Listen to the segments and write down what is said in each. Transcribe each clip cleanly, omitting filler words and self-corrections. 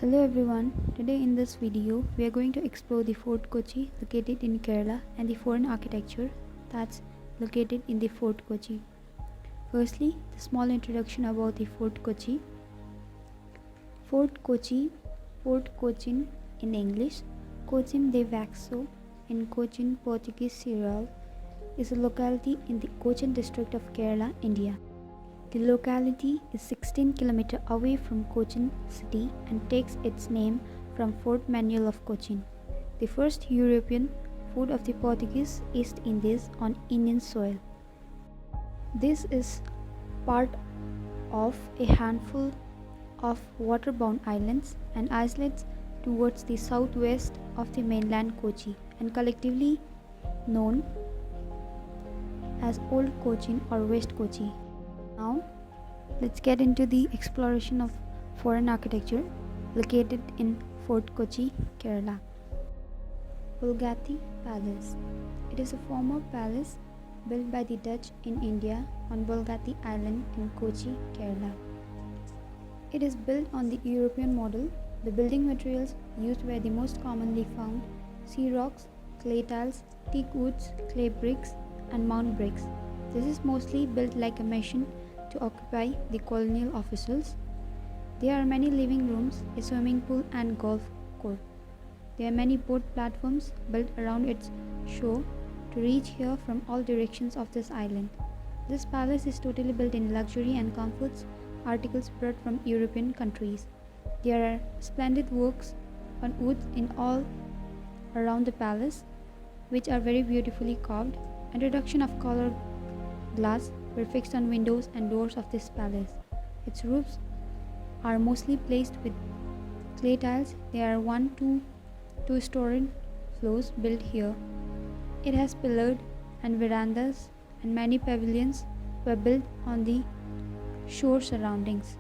Hello everyone, today in this video we are going to explore the Fort Kochi located in Kerala and the foreign architecture that's located in the Fort Kochi. Firstly, the small introduction about the Fort Kochi. Fort Kochi, Fort Cochin in English, Cochin de Vaxo in Cochin, Portuguese Cereal, is a locality in the Cochin district of Kerala, India. The locality is 16 km away from Cochin city and takes its name from Fort Manuel of Cochin, the first European foot of the Portuguese East Indies on Indian soil. This is part of a handful of waterbound islands and islets towards the southwest of the mainland Kochi and collectively known as Old Cochin or West Kochi. Now, let's get into the exploration of foreign architecture located in Fort Kochi, Kerala. Bulgathi Palace. It is a former palace built by the Dutch in India on Bulgathi Island in Kochi, Kerala. It is built on the European model. The building materials used were the most commonly found sea rocks, clay tiles, teak woods, clay bricks, and mound bricks. This is mostly built like a machine to occupy the colonial officials. There are many living rooms, a swimming pool, and golf course. There are many boat platforms built around its shore to reach here from all directions of this island. This palace is totally built in luxury and comforts, articles brought from European countries. There are splendid works on wood in all around the palace, which are very beautifully carved. Introduction of colored glass were fixed on windows and doors of this palace. Its roofs are mostly placed with clay tiles. There are two-storied floors built here. It has pillared and verandas, and many pavilions were built on the shore surroundings.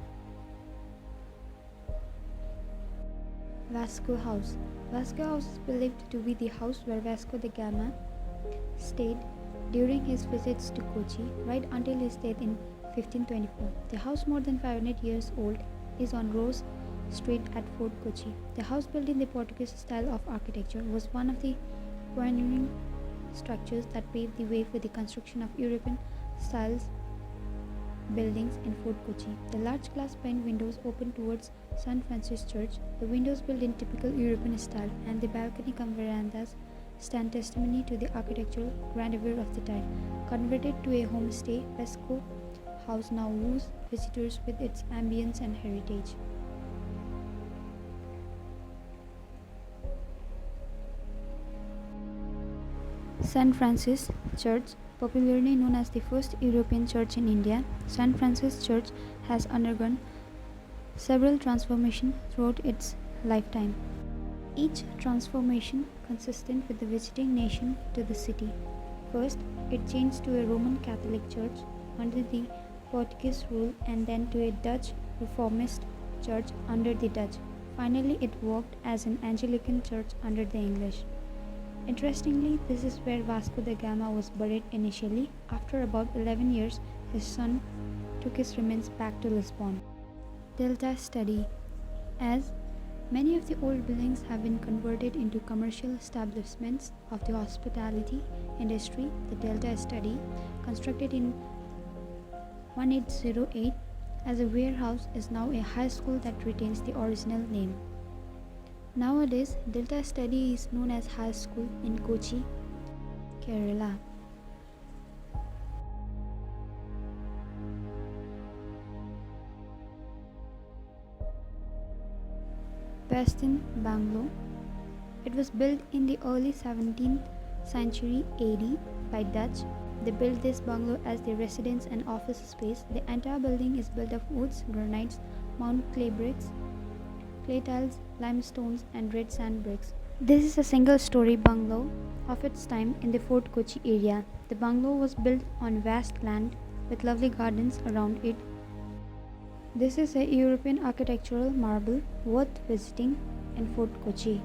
Vasco House. Vasco House is believed to be the house where Vasco da Gama stayed during his visits to Kochi, right until his death in 1524. The house, more than 500 years old, is on Rose Street at Fort Kochi. The house, built in the Portuguese style of architecture, was one of the pioneering structures that paved the way for the construction of European style buildings in Fort Kochi. The large glass pane windows open towards St. Francis Church. The windows, built in typical European style, and the balcony cum verandas stand testimony to the architectural grandeur of the time. Converted to a homestay, Vasco House now woos visitors with its ambience and heritage. St. Francis Church, popularly known as the first European church in India, St. Francis Church has undergone several transformations throughout its lifetime. Each transformation consistent with the visiting nation to the city. First, it changed to a Roman Catholic church under the Portuguese rule, and then to a Dutch Reformist church under the Dutch. Finally, it worked as an Anglican church under the English. Interestingly, this is where Vasco da Gama was buried initially. After about 11 years, his son took his remains back to Lisbon. Delta Study. As many of the old buildings have been converted into commercial establishments of the hospitality industry, the Delta Study, constructed in 1808 as a warehouse, is now a high school that retains the original name. Nowadays, Delta Study is known as High School in Kochi, Kerala. Westin Bungalow. It was built in the early 17th century AD by Dutch. They built this bungalow as their residence and office space. The entire building is built of woods, granites, mound clay bricks, clay tiles, limestones, and red sand bricks. This is a single-story bungalow of its time in the Fort Kochi area. The bungalow was built on vast land with lovely gardens around it. This is a European architectural marvel worth visiting in Fort Kochi.